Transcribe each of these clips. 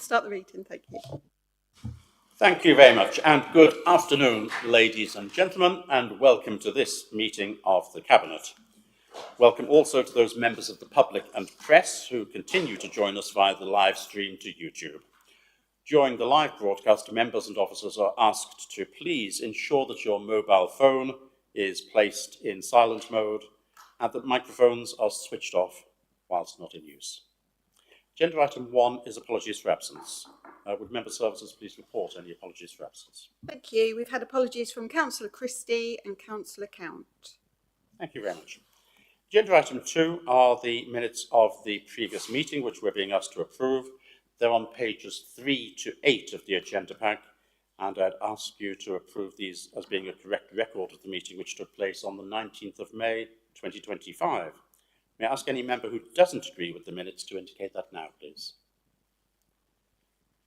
start the meeting. Thank you. Thank you very much, and good afternoon, ladies and gentlemen, and welcome to this meeting of the Cabinet. Welcome also to those members of the public and press who continue to join us via the live stream to YouTube. During the live broadcast, members and officers are asked to please ensure that your mobile phone is placed in silent mode and that microphones are switched off whilst not in use. Agenda item 1 is apologies for absence. Would member services please report any apologies for absence? Thank you. We've had apologies from Councillor Christie and Councillor Count. Thank you very much. Agenda item 2 are the minutes of the previous meeting, which we're being asked to approve. They're on pages 3 to 8 of the agenda pack, and I'd ask you to approve these as being a correct record of the meeting which took place on the 19th of May 2025. May I ask any member who doesn't agree with the minutes to indicate that now, please?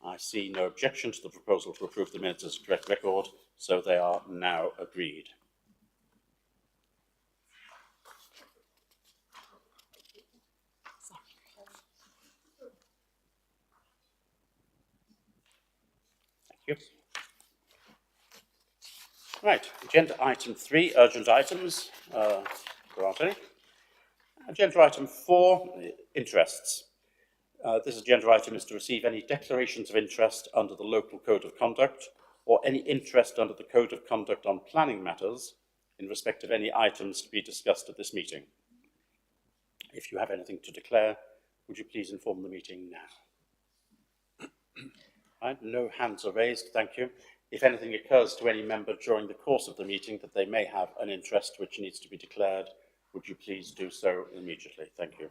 I see no objection to the proposal to approve the minutes as a correct record, so they are now agreed. Thank you. Right, agenda item 3, urgent items. There aren't any. Agenda item 4, interests. This agenda item is to receive any declarations of interest under the local code of conduct or any interest under the code of conduct on planning matters in respect of any items to be discussed at this meeting. If you have anything to declare, would you please inform the meeting now? Right, no hands are raised, thank you. If anything occurs to any member during the course of the meeting that they may have an interest which needs to be declared, would you please do so immediately? Thank you.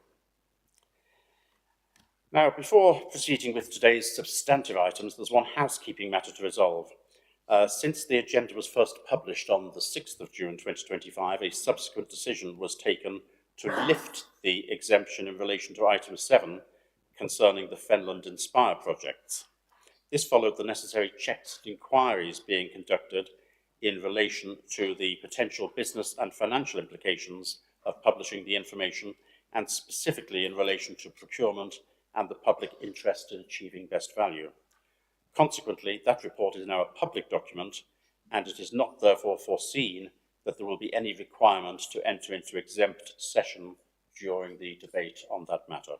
Now, before proceeding with today's substantive items, there's one housekeeping matter to resolve. Since the agenda was first published on the 6th of June 2025, a subsequent decision was taken to lift the exemption in relation to item 7 concerning the Fenland Inspire projects. This followed the necessary checks and inquiries being conducted in relation to the potential business and financial implications of publishing the information, and specifically in relation to procurement and the public interest in achieving best value. Consequently, that report is now a public document, and it is not therefore foreseen that there will be any requirement to enter into exempt session during the debate on that matter.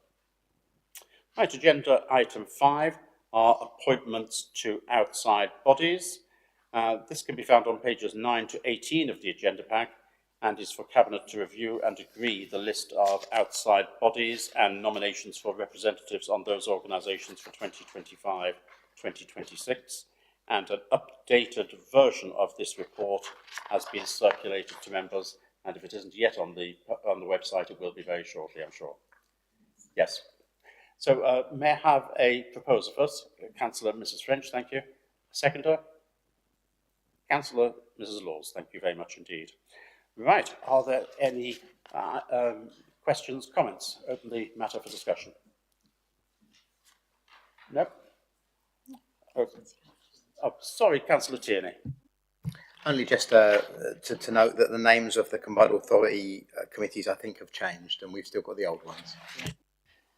Right, agenda item 5 are appointments to outside bodies. This can be found on pages 9 to 18 of the agenda pack, and is for Cabinet to review and agree the list of outside bodies and nominations for representatives on those organisations for 2025-2026. And an updated version of this report has been circulated to members, and if it isn't yet on the website, it will be very shortly, I'm sure. Yes. So may I have a proposer first? Councillor Mrs. French, thank you. Seconder? Councillor Mrs. Laws, thank you very much indeed. Right, are there any questions, comments? Open the matter for discussion. No? Oh, sorry, Councillor Tierney. Only just to note that the names of the combined authority committees, I think, have changed, and we've still got the old ones.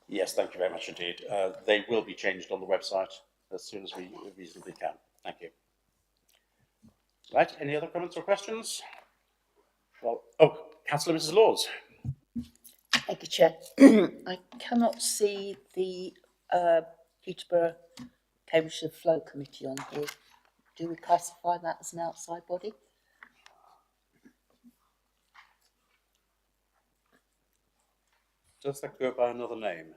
Yes, thank you very much indeed. They will be changed on the website as soon as we reasonably can. Thank you. Right, any other comments or questions? Well, oh, Councillor Mrs. Laws. Thank you, Chair. I cannot see the Peterborough Cambridgeshire Flow Committee on here. Do we classify that as an outside body? Does that go by another name?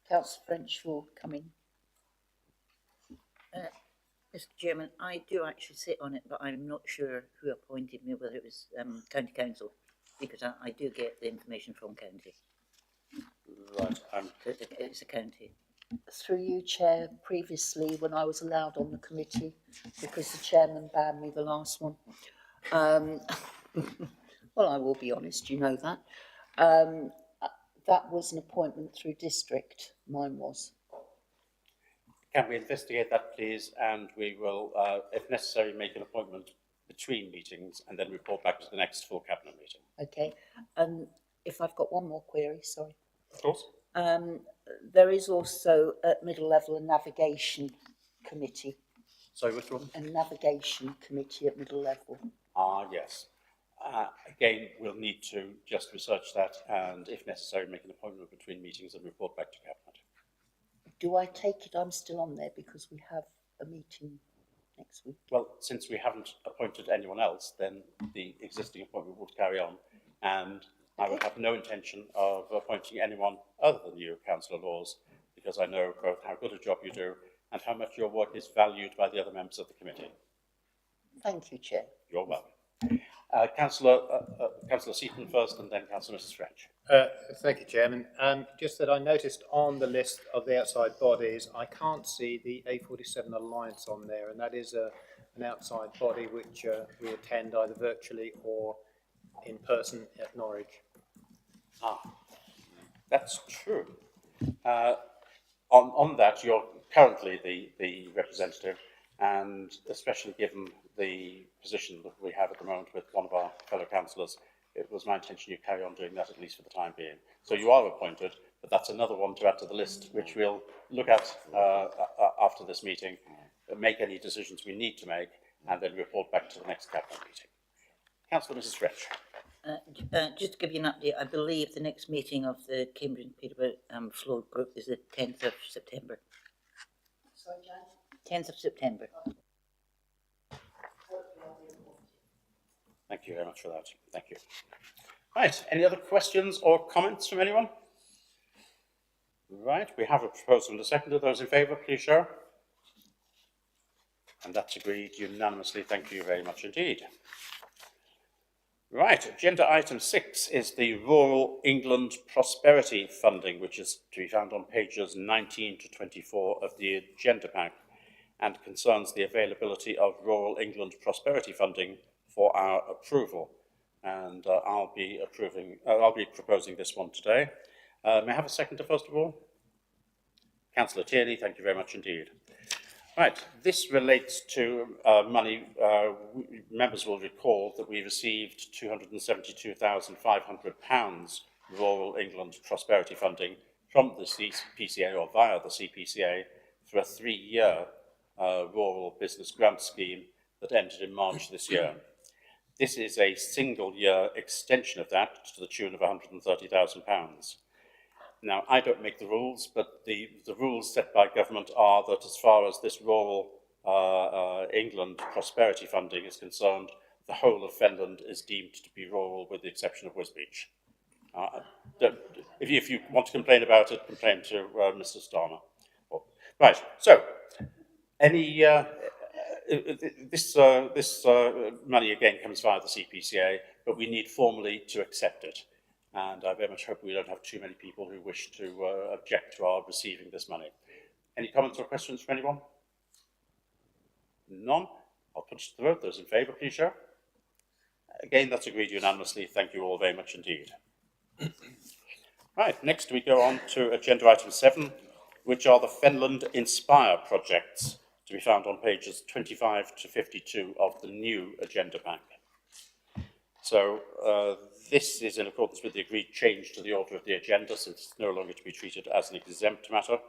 Councillor French will come in. Mr. Chairman, I do actually sit on it, but I'm not sure who appointed me, whether it was County Council, because I do get the information from County. Right. It's a county. Through you, Chair, previously when I was allowed on the committee, because the chairman banned me the last one. Well, I will be honest, you know that. That was an appointment through district, mine was. Can we investigate that, please? And we will, if necessary, make an appointment between meetings and then report back to the next full Cabinet meeting. Okay. And if I've got one more query, sorry. Of course. There is also at middle level a navigation committee, Sorry, which one? a navigation committee at middle level. Ah, yes. Again, we'll need to just research that and, if necessary, make an appointment between meetings and report back to Cabinet. Do I take it I'm still on there because we have a meeting next week? Well, since we haven't appointed anyone else, then the existing appointment would carry on, and I would have no intention of appointing anyone other than you, Councillor Laws, because I know both how good a job you do and how much your work is valued by the other members of the committee. Thank you, Chair. You're welcome. Councillor Seaton first, and then Councillor Mrs. French. Thank you, Chairman. Just that I noticed on the list of the outside bodies, I can't see the A47 Alliance on there, and that is an outside body which we attend either virtually or in person at Norwich. Ah, that's true. On that, you're currently the representative, and especially given the position that we have at the moment with one of our fellow councillors, it was my intention you carry on doing that at least for the time being. So you are appointed, but that's another one to add to the list, which we'll look at after this meeting, make any decisions we need to make, and then report back to the next Cabinet meeting. Councillor Mrs. French. Just to give you an update, I believe the next meeting of the Cambridge and Peterborough Flow Group is the 10th of September. Sorry, Jan? 10th of September. Thank you very much for that. Thank you. Right, any other questions or comments from anyone? Right, we have a proposal and a second. Of those in favour, please show. And that's agreed unanimously. Thank you very much indeed. Right, agenda item 6 is the Rural England Prosperity Funding, which is to be found on pages 19 to 24 of the agenda pack, and concerns the availability of Rural England Prosperity Funding for our approval. And I'll be proposing this one today. May I have a seconder first of all? Councillor Tierney, thank you very much indeed. Right, this relates to money. Members will recall that we received £272,500 Rural England Prosperity Funding from the CPCA, or via the CPCA, for a 3-year rural business grant scheme that ended in March this year. This is a single-year extension of that to the tune of £130,000. Now, I don't make the rules, but the rules set by government are that as far as this Rural England Prosperity Funding is concerned, the whole of Fenland is deemed to be rural with the exception of Wisbech. If you want to complain about it, complain to Mr. Starmer. Right, so, this money again comes via the CPCA, but we need formally to accept it. And I very much hope we don't have too many people who wish to object to our receiving this money. Any comments or questions from anyone? None? I'll put it to the vote. Those in favour, please show. Again, that's agreed unanimously. Thank you all very much indeed. Right, next we go on to agenda item 7, which are the Fenland Inspire projects, to be found on pages 25 to 52 of the new agenda pack. So this is in accordance with the agreed change to the order of the agenda, since it's no longer to be treated as an exempt matter.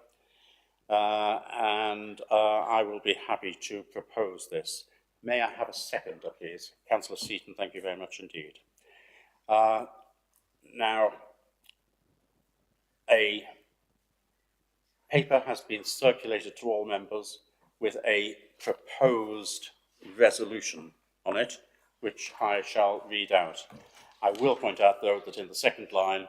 I will be happy to propose this. May I have a seconder, please? Councillor Seaton, thank you very much indeed. Now, a paper has been circulated to all members with a proposed resolution on it, which I shall read out. I will point out, though, that in the second line,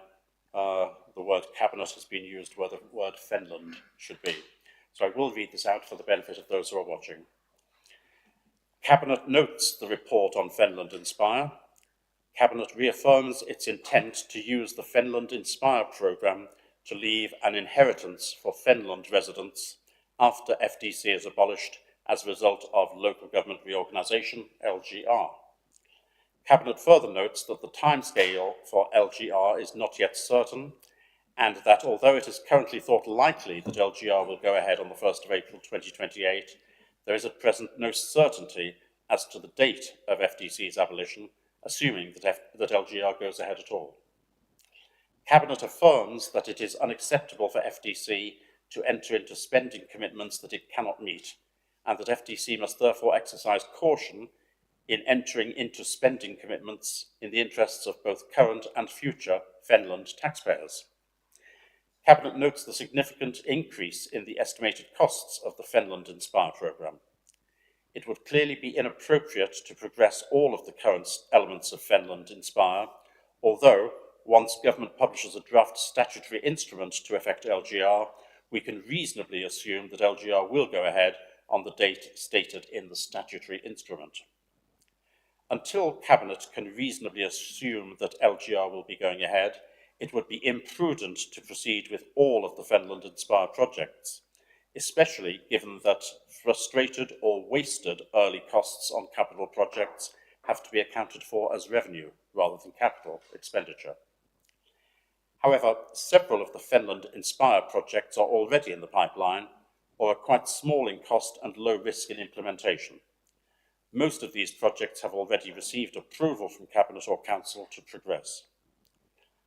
the word Cabinet has been used where the word Fenland should be. So I will read this out for the benefit of those who are watching. Cabinet notes the report on Fenland Inspire. Cabinet reaffirms its intent to use the Fenland Inspire programme to leave an inheritance for Fenland residents after FDC is abolished as a result of local government reorganisation, LGR. Cabinet further notes that the timescale for LGR is not yet certain, and that although it is currently thought likely that LGR will go ahead on the 1st of April 2028, there is at present no certainty as to the date of FDC's abolition, assuming that LGR goes ahead at all. Cabinet affirms that it is unacceptable for FDC to enter into spending commitments that it cannot meet, and that FDC must therefore exercise caution in entering into spending commitments in the interests of both current and future Fenland taxpayers. Cabinet notes the significant increase in the estimated costs of the Fenland Inspire programme. It would clearly be inappropriate to progress all of the current elements of Fenland Inspire, although once government publishes a draft statutory instrument to effect LGR, we can reasonably assume that LGR will go ahead on the date stated in the statutory instrument. Until Cabinet can reasonably assume that LGR will be going ahead, it would be imprudent to proceed with all of the Fenland Inspire projects, especially given that frustrated or wasted early costs on capital projects have to be accounted for as revenue rather than capital expenditure. However, several of the Fenland Inspire projects are already in the pipeline or are quite small in cost and low risk in implementation. Most of these projects have already received approval from Cabinet or Council to progress.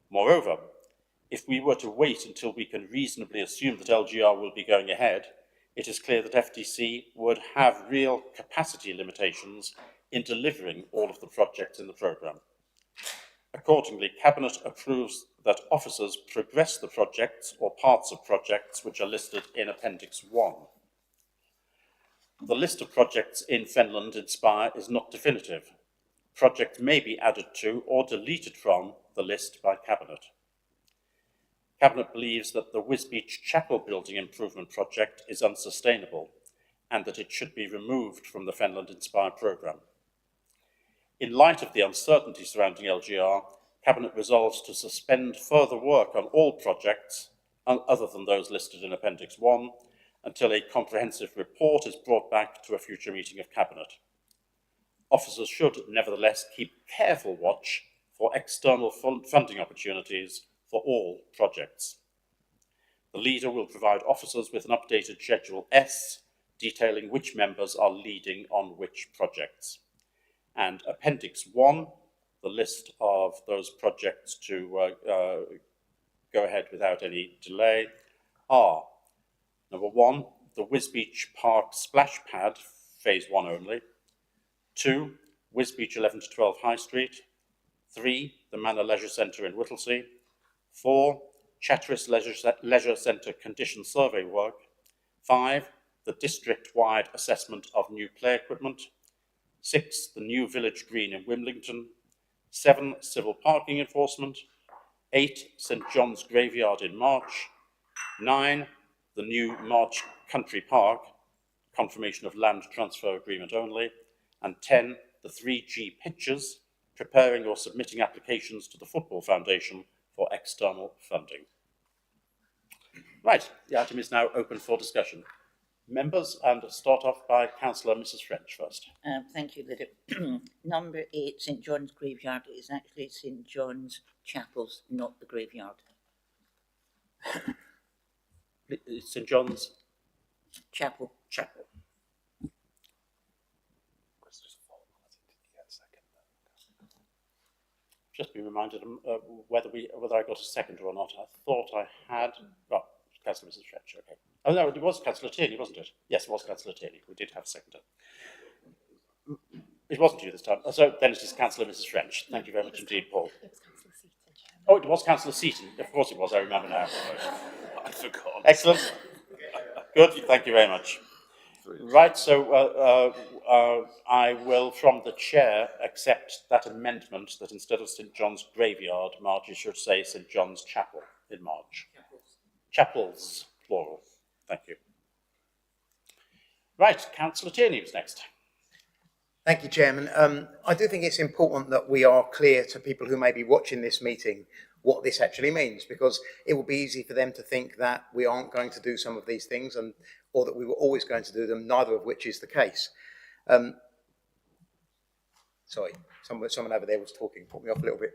Moreover, if we were to wait until we can reasonably assume that LGR will be going ahead, it is clear that FDC would have real capacity limitations in delivering all of the projects in the programme. Accordingly, Cabinet approves that officers progress the projects or parts of projects which are listed in Appendix 1. The list of projects in Fenland Inspire is not definitive. Projects may be added to or deleted from the list by Cabinet. Cabinet believes that the Wisbeach Chapel building improvement project is unsustainable and that it should be removed from the Fenland Inspire programme. In light of the uncertainty surrounding LGR, Cabinet resolves to suspend further work on all projects other than those listed in Appendix 1 until a comprehensive report is brought back to a future meeting of Cabinet. Officers should nevertheless keep careful watch for external funding opportunities for all projects. The leader will provide officers with an updated Schedule S detailing which members are leading on which projects. And Appendix 1, the list of those projects to go ahead without any delay, are number 1, the Wisbeach Park Splash Pad, Phase 1 only. 2, Wisbeach 11 to 12 High Street. 3, the Manor Leisure Centre in Whittlesea. 4, Chatteris Leisure Centre Condition Survey work. 5, the district-wide assessment of new play equipment. 6, the new Village Green in Wimbledon. 7, civil parking enforcement. 8, St John's Graveyard in March. 9, the new March Country Park, confirmation of land transfer agreement only. And 10, the 3G pitches, preparing or submitting applications to the Football Foundation for external funding. Right, the item is now open for discussion. Members, and start off by Councillor Mrs French first. Thank you, Lydia. Number 8, St John's Graveyard, is actually St John's Chapels, not the graveyard. St John's Chapel. Chapel. Just be reminded whether I got a second or not. I thought I had. Oh, Councillor Mrs French, okay. Oh no, it was Councillor Tierney, wasn't it? Yes, it was Councillor Tierney. We did have a seconder. It wasn't you this time. So then it is Councillor Mrs French. Thank you very much indeed, Paul. Oh, it was Councillor Seaton. Of course it was, I remember now. I forgot. Excellent. Good, thank you very much. Right, so I will, from the chair, accept that amendment that instead of St John's Graveyard, March, it should say St John's Chapel in March. Chapels, plural. Thank you. Right, Councillor Tierney was next. Thank you, Chairman. I do think it's important that we are clear to people who may be watching this meeting what this actually means, because it will be easy for them to think that we aren't going to do some of these things or that we were always going to do them, neither of which is the case. Sorry, someone over there was talking, put me off a little bit.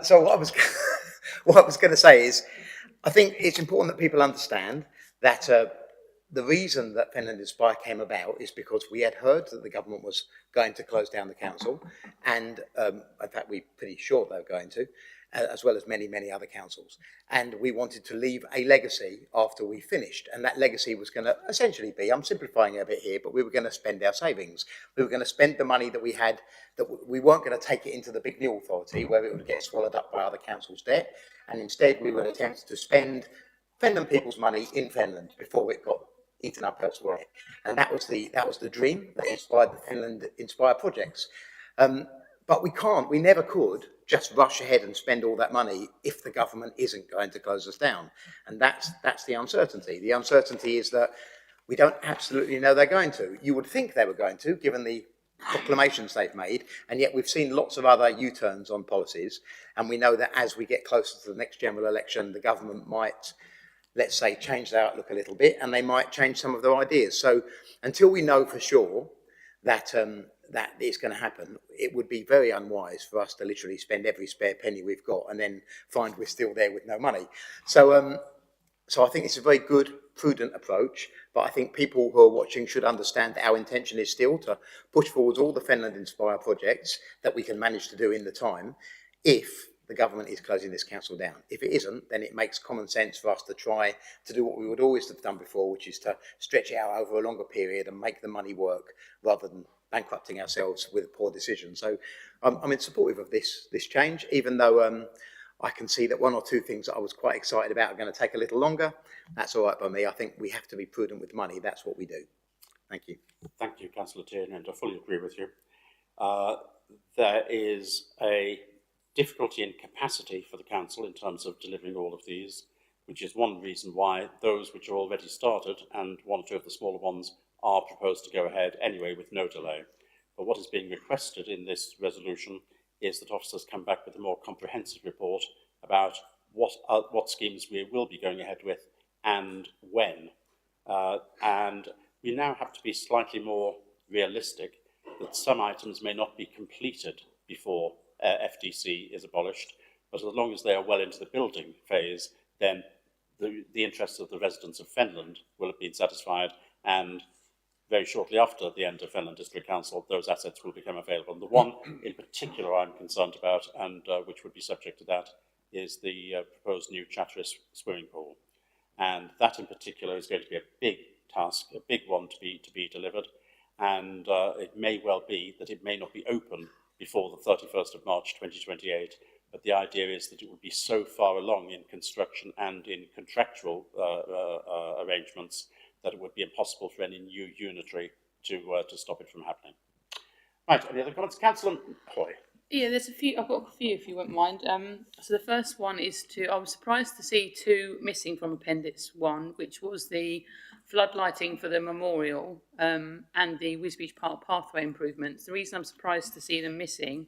So what I was going to say is, I think it's important that people understand that the reason that Fenland Inspire came about is because we had heard that the government was going to close down the council, and in fact we're pretty sure they were going to, as well as many, many other councils. And we wanted to leave a legacy after we finished. And that legacy was going to essentially be, I'm simplifying it a bit here, but we were going to spend our savings. We were going to spend the money that we had, that we weren't going to take it into the big new authority where it would get swallowed up by other councils' debt. And instead we would attempt to spend Fenland people's money in Fenland before it got eaten up elsewhere. And that was the dream that inspired the Finland Inspire projects. But we never could just rush ahead and spend all that money if the government isn't going to close us down. And that's the uncertainty. The uncertainty is that we don't absolutely know they're going to. You would think they were going to, given the proclamations they've made, and yet we've seen lots of other U-turns on policies, and we know that as we get closer to the next general election, the government might, let's say, change their outlook a little bit, and they might change some of their ideas. So until we know for sure that that is going to happen, it would be very unwise for us to literally spend every spare penny we've got and then find we're still there with no money. So I think it's a very good, prudent approach, but I think people who are watching should understand that our intention is still to push forwards all the Fenland Inspire projects that we can manage to do in the time, if the government is closing this council down. If it isn't, then it makes common sense for us to try to do what we would always have done before, which is to stretch it out over a longer period and make the money work rather than bankrupting ourselves with poor decisions. So I'm supportive of this change, even though I can see that one or two things that I was quite excited about are going to take a little longer. That's all right by me. I think we have to be prudent with money. That's what we do. Thank you. Thank you, Councillor Tiernan, and I fully agree with you. There is a difficulty in capacity for the council in terms of delivering all of these, which is one reason why those which are already started, and one or two of the smaller ones, are proposed to go ahead anyway with no delay. But what is being requested in this resolution is that officers come back with a more comprehensive report about what schemes we will be going ahead with and when. And we now have to be slightly more realistic that some items may not be completed before FDC is abolished, but as long as they are well into the building phase, then the interests of the residents of Fenland will have been satisfied, and very shortly after the end of Fenland District Council, those assets will become available. And the one in particular I'm concerned about, and which would be subject to that, is the proposed new Chatteris swimming pool. And that in particular is going to be a big task, a big one to be delivered, and it may well be that it may not be open before the 31st of March 2028, but the idea is that it would be so far along in construction and in contractual arrangements that it would be impossible for any new unitary to stop it from happening. Right, any other comments? Councillor Hoy. Yeah, there's a few. I've got a few, if you wouldn't mind. So the first one is I was surprised to see two missing from Appendix 1, which was the floodlighting for the memorial and the Wisbech Park pathway improvements. The reason I'm surprised to see them missing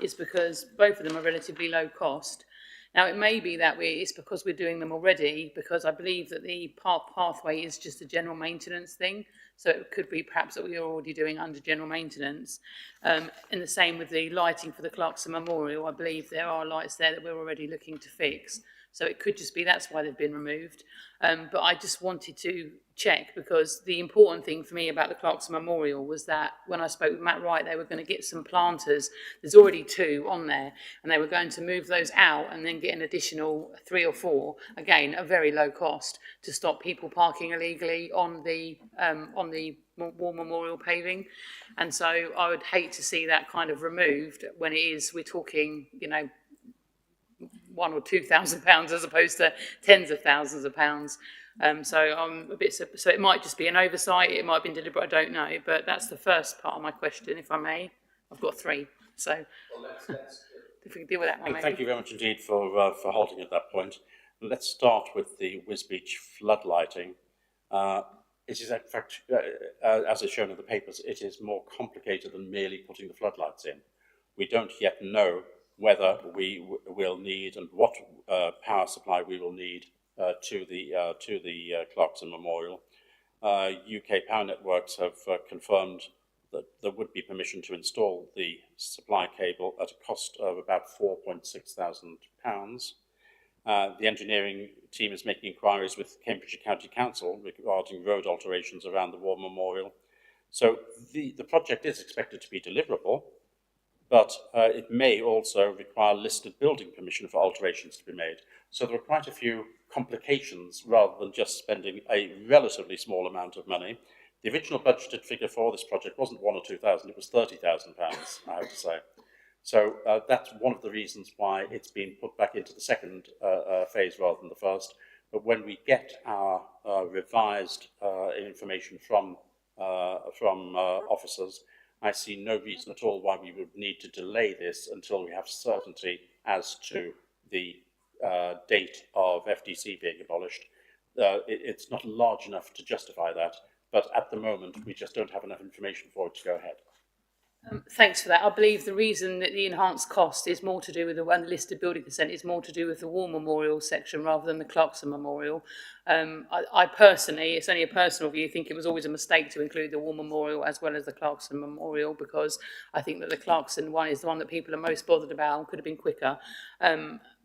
is because both of them are relatively low cost. Now, it may be that it's because we're doing them already, because I believe that the park pathway is just a general maintenance thing. So it could be perhaps that we are already doing under general maintenance. And the same with the lighting for the Clarkson Memorial. I believe there are lights there that we're already looking to fix. So it could just be that's why they've been removed. But I just wanted to check, because the important thing for me about the Clarkson Memorial was that when I spoke with Matt Wright, they were going to get some planters. There's already 2 on there, and they were going to move those out and then get an additional 3 or 4, again, at very low cost, to stop people parking illegally on the War Memorial paving. And so I would hate to see that kind of removed when we're talking, you know, £1,000 or £2,000 as opposed to tens of thousands of pounds. So I'm a bit, so it might just be an oversight, it might have been deliberate, I don't know, but that's the first part of my question, if I may. I've got 3, so if we can deal with that one. Thank you very much indeed for halting at that point. Let's start with the Wisbech floodlighting. It is in fact, as is shown in the papers, it is more complicated than merely putting the floodlights in. We don't yet know whether we will need and what power supply we will need to the Clarkson Memorial. UK Power Networks have confirmed that there would be permission to install the supply cable at a cost of about £4,600. The engineering team is making inquiries with Cambridgeshire County Council regarding road alterations around the War Memorial. So the project is expected to be deliverable, but it may also require listed building permission for alterations to be made. So there are quite a few complications rather than just spending a relatively small amount of money. The original budgeted figure for this project wasn't 1 or 2,000, it was £30,000, I have to say. So that's one of the reasons why it's been put back into the second phase rather than the first. But when we get our revised information from officers, I see no reason at all why we would need to delay this until we have certainty as to the date of FDC being abolished. It's not large enough to justify that, but at the moment we just don't have enough information for it to go ahead. Thanks for that. I believe the reason that the enhanced cost is more to do with the unlisted building consent is more to do with the War Memorial section rather than the Clarkson Memorial. I personally, it's only a personal view, think it was always a mistake to include the War Memorial as well as the Clarkson Memorial, because I think that the Clarkson one is the one that people are most bothered about and could have been quicker.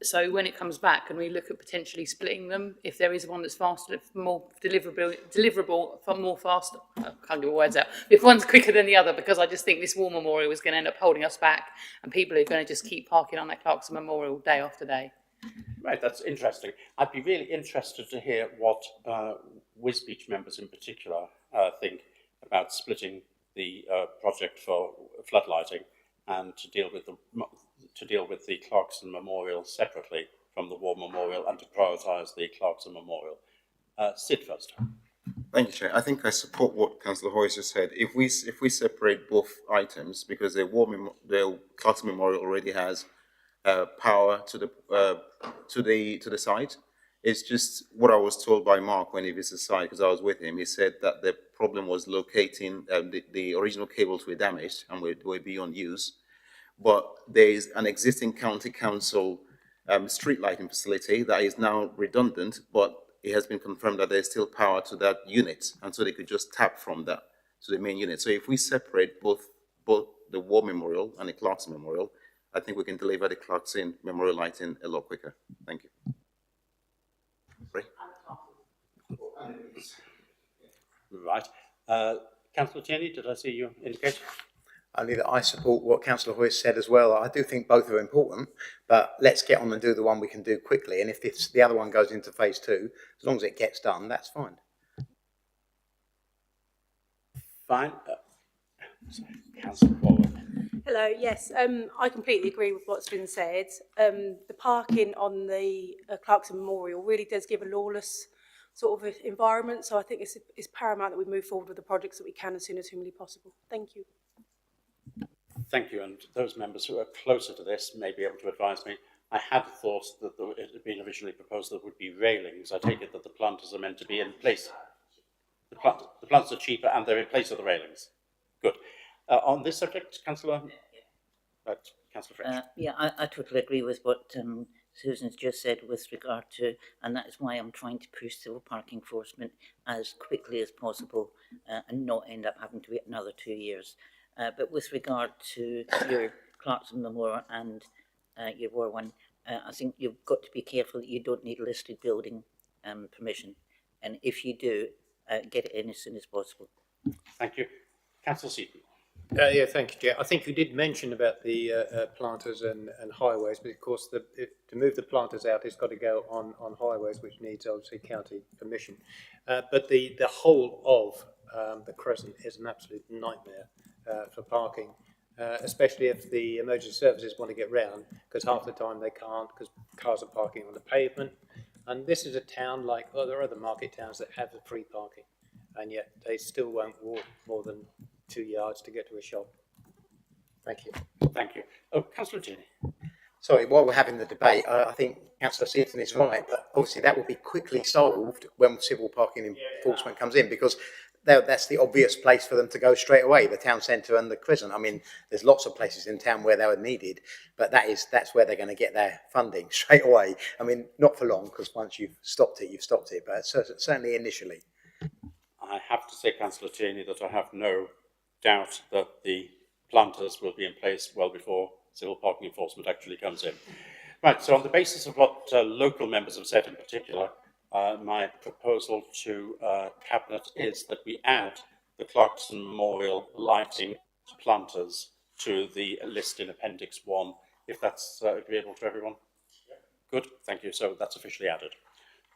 So when it comes back and we look at potentially splitting them, if there is one that's faster, more deliverable, more fast, I can't get my words out, if one's quicker than the other, because I just think this War Memorial is going to end up holding us back and people are going to just keep parking on that Clarkson Memorial day after day. Right, that's interesting. I'd be really interested to hear what Wisbeach members in particular think about splitting the project for floodlighting and to deal with the Clarkson Memorial separately from the War Memorial and to prioritise the Clarkson Memorial. Sid first. Thank you, Chair. I think I support what Councillor Hoyes just said. If we separate both items, because the Clarkson Memorial already has power to the site. It's just what I was told by Mark when he visited the site, because I was with him. He said that the problem was locating the original cables were damaged and were beyond use. But there is an existing county council street lighting facility that is now redundant, but it has been confirmed that there's still power to that unit, and so they could just tap from that to the main unit. So if we separate both the War Memorial and the Clarkson Memorial, I think we can deliver the Clarkson Memorial lighting a lot quicker. Thank you. Right. Councillor Tierney, did I see you indicate? Only that I support what Councillor Hoyes said as well. I do think both are important, but let's get on and do the one we can do quickly. And if the other one goes into phase 2, as long as it gets done, that's fine. Fine. Councillor Waller. Hello, yes, I completely agree with what's been said. The parking on the Clarkson Memorial really does give a lawless sort of environment, so I think it's paramount that we move forward with the projects that we can as soon as humanly possible. Thank you. Thank you, and those members who are closer to this may be able to advise me. I had thought that it had been originally proposed that there would be railings. I take it that the planters are meant to be in place. The planters are cheaper and they're in place of the railings. Good. On this subject, Councillor? Councillor French. Yeah, I totally agree with what Susan's just said with regard to, and that is why I'm trying to push civil parking enforcement as quickly as possible and not end up having to wait another 2 years. But with regard to your Clarkson Memorial and your War one, I think you've got to be careful that you don't need listed building permission. And if you do, get it in as soon as possible. Thank you. Councillor Seaton. Yeah, thank you, Chair. I think you did mention about the planters and highways, but of course, to move the planters out, it's got to go on highways, which needs obviously county permission. But the whole of the Crescent is an absolute nightmare for parking, especially if the emergency services want to get round, because half the time they can't because cars are parking on the pavement. And this is a town like other market towns that have the free parking, and yet they still won't walk more than 2 yards to get to a shop. Thank you. Thank you. Oh, Councillor Tierney. Sorry, while we're having the debate, I think Councillor Seaton is right, but obviously that will be quickly solved when civil parking enforcement comes in, because that's the obvious place for them to go straight away, the town centre and the Crescent. I mean, there's lots of places in town where they were needed, but that's where they're going to get their funding straight away. I mean, not for long, because once you've stopped it, but certainly initially. I have to say, Councillor Tierney, that I have no doubt that the planters will be in place well before civil parking enforcement actually comes in. Right, so on the basis of what local members have said in particular, my proposal to Cabinet is that we add the Clarkson Memorial lighting to planters to the list in Appendix 1, if that's agreeable to everyone. Good, thank you. So that's officially added.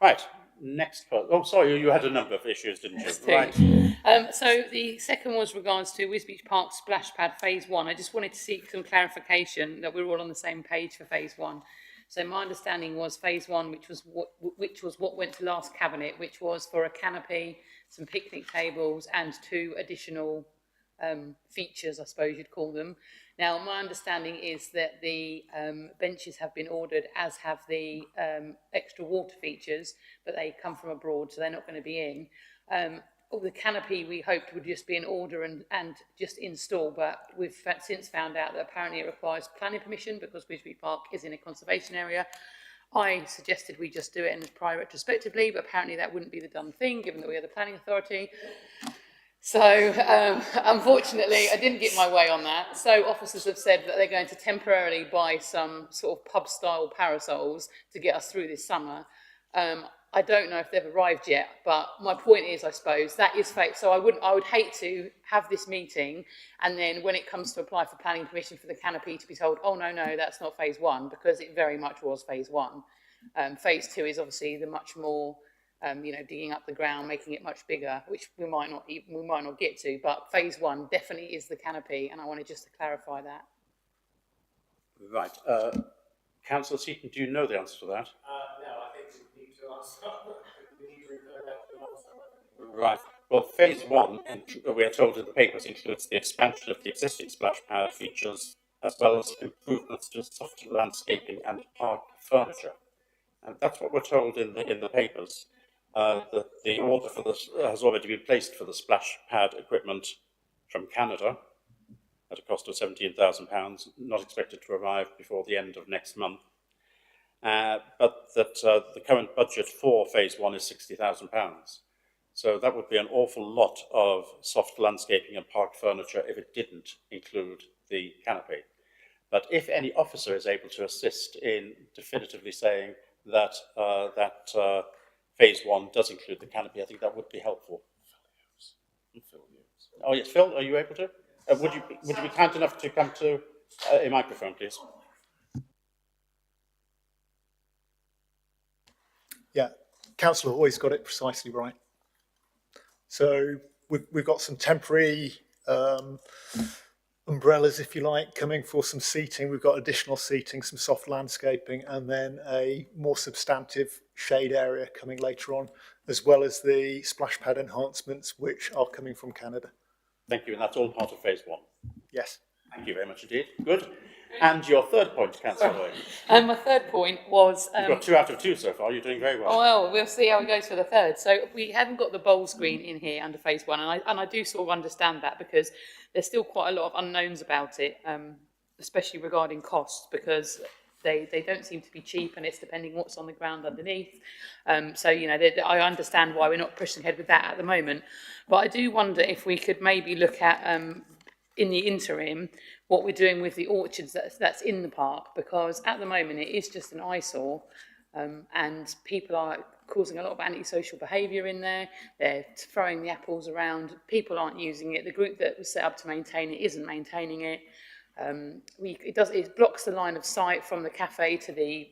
Right, next part. Oh, sorry, you had a number of issues, didn't you? Right. So the second was regards to Wisbech Park Splash Pad Phase 1. I just wanted to seek some clarification that we're all on the same page for Phase 1. So my understanding was Phase 1, which was what went to last Cabinet, which was for a canopy, some picnic tables and 2 additional features, I suppose you'd call them. Now, my understanding is that the benches have been ordered, as have the extra water features, but they come from abroad, so they're not going to be in. The canopy we hoped would just be in order and just install, but we've since found out that apparently it requires planning permission because Wisbech Park is in a conservation area. I suggested we just do it in prior retrospectively, but apparently that wouldn't be the done thing, given that we are the planning authority. So, unfortunately, I didn't get my way on that. So officers have said that they're going to temporarily buy some sort of pub-style parasols to get us through this summer. I don't know if they've arrived yet, but my point is, I suppose, that is fake. So I would hate to have this meeting and then when it comes to apply for planning permission for the canopy to be told, oh, no, that's not Phase 1, because it very much was Phase 1. Phase 2 is obviously the much more... digging up the ground, making it much bigger, which we might not get to. But Phase 1 definitely is the canopy, and I wanted just to clarify that. Right. Councillor Seaton, do you know the answer to that? No, I think we need to answer. We need to refer that to an answer. Right. Well, Phase 1, we are told in the papers, includes the expansion of the existing splash pad features, as well as improvements to soft landscaping and park furniture. And that's what we're told in the papers. That the order for this has already been placed for the splash pad equipment from Canada at a cost of £17,000, not expected to arrive before the end of next month. But that the current budget for Phase 1 is £60,000. So that would be an awful lot of soft landscaping and park furniture if it didn't include the canopy. But if any officer is able to assist in definitively saying that Phase 1 does include the canopy, I think that would be helpful. Oh yes, Phil, are you able to? Would you be kind enough to come to a microphone, please? Yeah, Councillor Hoy's got it precisely right. So we've got some temporary umbrellas, if you like, coming for some seating. We've got additional seating, some soft landscaping, and then a more substantive shade area coming later on, as well as the splash pad enhancements, which are coming from Canada. Thank you, and that's all part of Phase 1. Yes. Thank you very much indeed. Good. And your third point, Councillor Hoy. My third point was... You've got 2 out of 2 so far. You're doing very well. Oh, well, we'll see how it goes for the third. So we haven't got the bowl screen in here under Phase 1, and I do sort of understand that because there's still quite a lot of unknowns about it, especially regarding costs, because they don't seem to be cheap, and it's depending what's on the ground underneath. So, I understand why we're not pushing ahead with that at the moment. But I do wonder if we could maybe look at, in the interim, what we're doing with the orchards that's in the park, because at the moment it is just an eyesore, and people are causing a lot of antisocial behaviour in there. They're throwing the apples around. People aren't using it. The group that was set up to maintain it isn't maintaining it. It blocks the line of sight from the cafe to the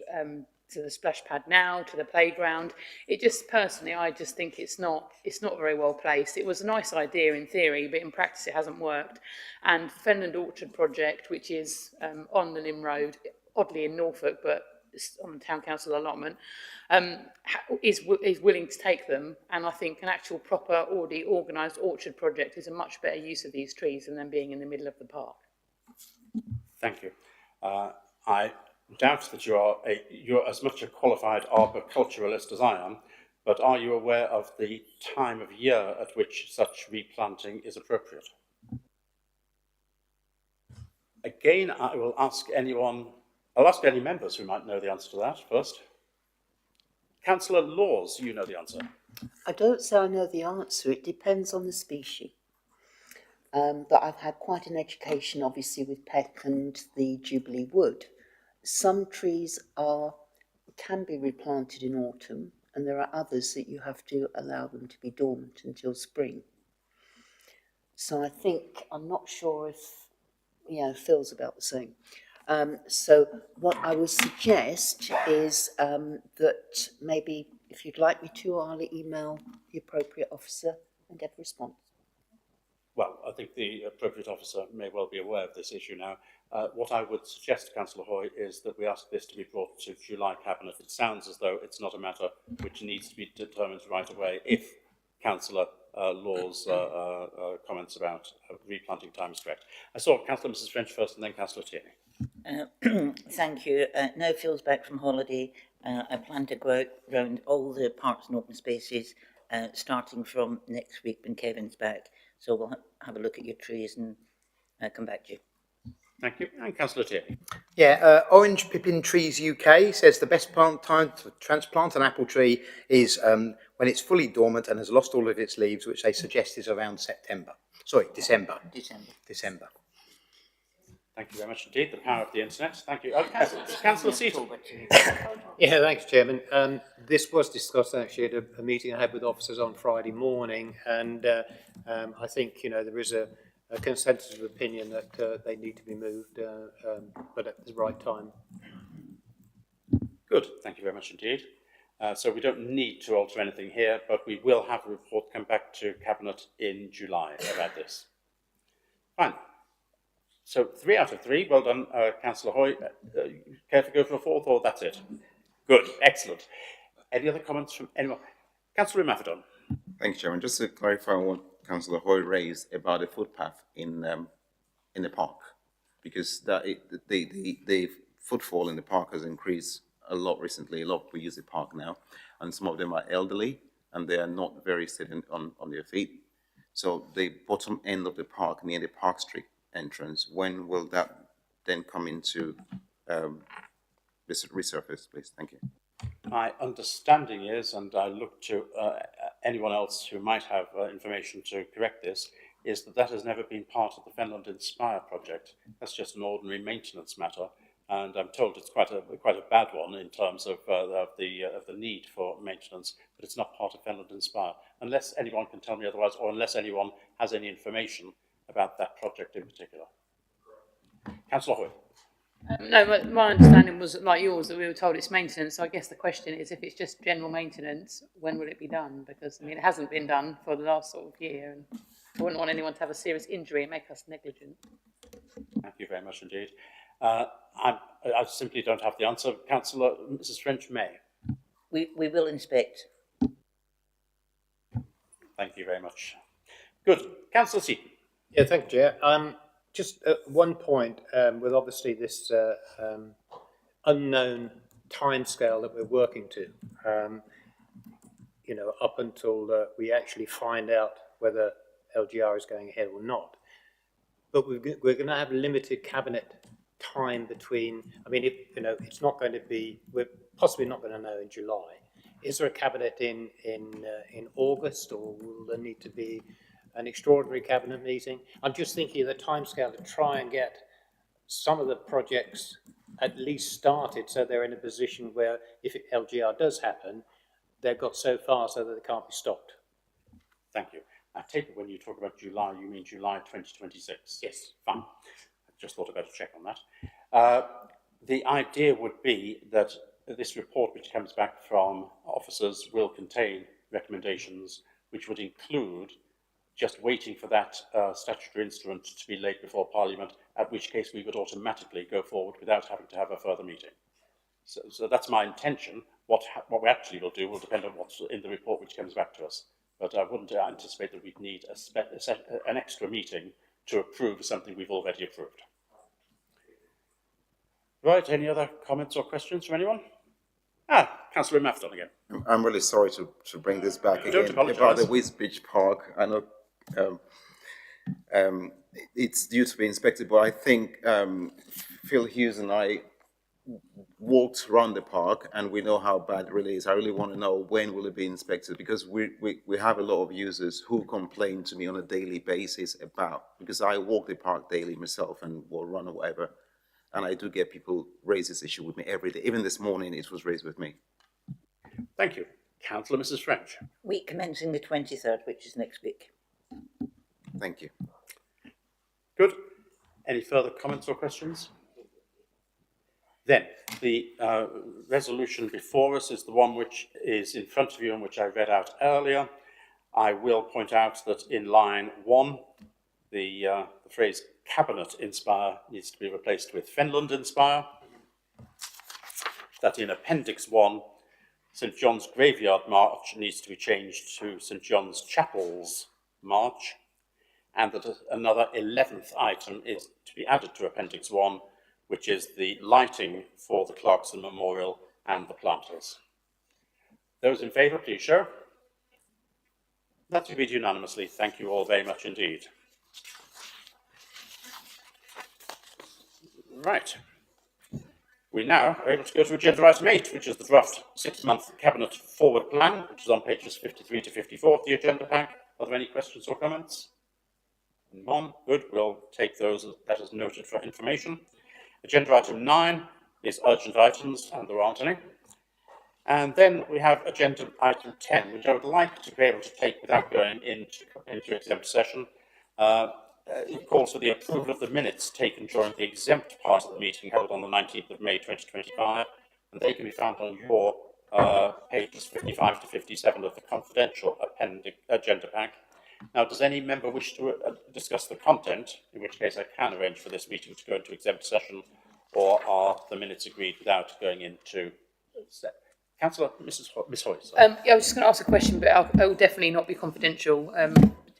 splash pad now, to the playground. It just, personally, I just think it's not very well placed. It was a nice idea in theory, but in practice it hasn't worked. And the Fenland Orchard project, which is on the Lim Road, oddly in Norfolk, but it's on the town council allotment, is willing to take them. And I think an actual proper, already organised orchard project is a much better use of these trees than them being in the middle of the park. Thank you. I doubt that you're as much a qualified arboriculturalist as I am, but are you aware of the time of year at which such replanting is appropriate? Again, I'll ask any members who might know the answer to that first. Councillor Laws, you know the answer. I don't say I know the answer. It depends on the species. But I've had quite an education, obviously, with Peck and the Jubilee Wood. Some trees can be replanted in autumn, and there are others that you have to allow them to be dormant until spring. So I'm not sure if Yeah, feels about the same. So what I would suggest is that maybe if you'd like me to, I'll email the appropriate officer and get a response. Well, I think the appropriate officer may well be aware of this issue now. What I would suggest, Councillor Hoy, is that we ask this to be brought to July Cabinet. It sounds as though it's not a matter which needs to be determined right away if Councillor Law's comments about replanting time is correct. I saw Councillor Mrs French first and then Councillor Tierney. Thank you. Now Phil's back from holiday. I plan to go out round all the parks and open spaces, starting from next week when Kevin's back. So we'll have a look at your trees and come back to you. Thank you. And Councillor Tierney. Yeah, Orange Pippin Trees UK says the best time to transplant an apple tree is when it's fully dormant and has lost all of its leaves, which they suggest is around December. December. Thank you very much indeed. The power of the internet. Thank you. Councillor Seaton. Yeah, thanks, Chairman. This was discussed actually at a meeting I had with officers on Friday morning, and I think, you know, there is a consensus of opinion that they need to be moved, but at the right time. Good. Thank you very much indeed. So we don't need to alter anything here, but we will have a report come back to Cabinet in July about this. Fine. So 3 out of 3. Well done, Councillor Hoy. Care to go for a fourth, or that's it? Good. Excellent. Any other comments from anyone? Councillor Mafferton. Thank you, Chairman. Just to clarify what Councillor Hoy raised about the footpath in the park, because the footfall in the park has increased a lot recently. A lot of people use the park now, and some of them are elderly and they are not very steady on their feet. So the bottom end of the park near the Park Street entrance, when will that then come into this resurface, please? Thank you. My understanding is, and I look to anyone else who might have information to correct this, is that has never been part of the Fenland Inspire project. That's just an ordinary maintenance matter, and I'm told it's quite a bad one in terms of the need for maintenance, but it's not part of Fenland Inspire, unless anyone can tell me otherwise, or unless anyone has any information about that project in particular. Councillor Hoy. No, but my understanding was like yours, that we were told it's maintenance. So I guess the question is, if it's just general maintenance, when will it be done? Because, I mean, it hasn't been done for the last sort of year, and I wouldn't want anyone to have a serious injury and make us negligent. Thank you very much indeed. I simply don't have the answer. Councillor Mrs French may. We will inspect. Thank you very much. Good. Councillor Seaton. Yeah, thank you, Chair. Just at one point, with obviously this unknown timescale that we're working to, you know, up until we actually find out whether LGR is going ahead or not. But we're going to have limited cabinet time between. I mean, you know, it's not going to be. We're possibly not going to know in July. Is there a cabinet in August, or will there need to be an extraordinary cabinet meeting? I'm just thinking of the timescale to try and get some of the projects at least started, so they're in a position where, if LGR does happen, they've got so far so that they can't be stopped. Thank you. I take it when you talk about July, you mean July 2026? Yes. Fine. I just thought I'd better check on that. The idea would be that this report, which comes back from officers, will contain recommendations which would include just waiting for that statutory instrument to be laid before Parliament, at which case we would automatically go forward without having to have a further meeting. So that's my intention. What we actually will do will depend on what's in the report which comes back to us. But I wouldn't anticipate that we'd need an extra meeting to approve something we've already approved. Right, any other comments or questions from anyone? Councillor Mafferton again. I'm really sorry to bring this back Don't again apologise. about the West Beach Park. I know it's due to be inspected, but I think Phil Hughes and I walked around the park and we know how bad it really is. I really want to know when will it be inspected, because we have a lot of users who complain to me on a daily basis about, because I walk the park daily myself and will run or whatever, and I do get people raise this issue with me every day. Even this morning it was raised with me. Thank you. Councillor Mrs French. Week commencing the 23rd, which is next week. Thank you. Good. Any further comments or questions? Then, the resolution before us is the one which is in front of you and which I read out earlier. I will point out that in line 1, the phrase Cabinet Inspire needs to be replaced with Fenland Inspire. That in Appendix 1, St John's Graveyard March needs to be changed to St John's Chapel's March, and that another 11th item is to be added to Appendix 1, which is the lighting for the Clarkson Memorial and the planters. Those in favour, please show. That's agreed unanimously. Thank you all very much indeed. Right. We now are able to go to agenda item 8, which is the draft 6-month Cabinet Forward Plan, which is on pages 53 to 54 of the agenda pack. Are there any questions or comments? None. Good. We'll take those as noted for information. Agenda item 9 is urgent items, and there aren't any. And then we have agenda item 10, which I would like to be able to take without going into exempt session. It calls for the approval of the minutes taken during the exempt part of the meeting held on the 19th of May 2025, and they can be found on your pages 55 to 57 of the confidential agenda pack. Now, does any member wish to discuss the content, in which case I can arrange for this meeting to go into exempt session, or are the minutes agreed without going into... Councillor, Miss Hoyce. Yeah, I was just going to ask a question, but it will definitely not be confidential.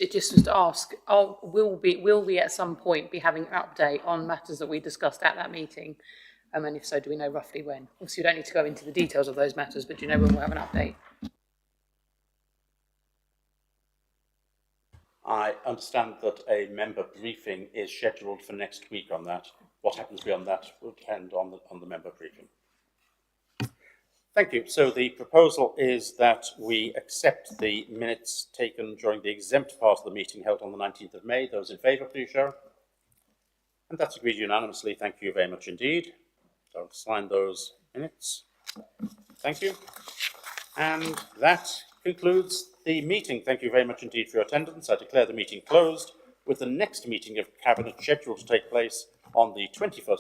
It just was to ask, will we at some point be having an update on matters that we discussed at that meeting? And if so, do we know roughly when? Obviously, you don't need to go into the details of those matters, but do you know when we'll have an update? I understand that a member briefing is scheduled for next week on that. What happens beyond that will depend on the member briefing. Thank you. So the proposal is that we accept the minutes taken during the exempt part of the meeting held on the 19th of May. Those in favour, please show. And that's agreed unanimously. Thank you very much indeed. I'll sign those minutes. Thank you. And that concludes the meeting. Thank you very much indeed for your attendance. I declare the meeting closed, with the next meeting of Cabinet scheduled to take place on the 21st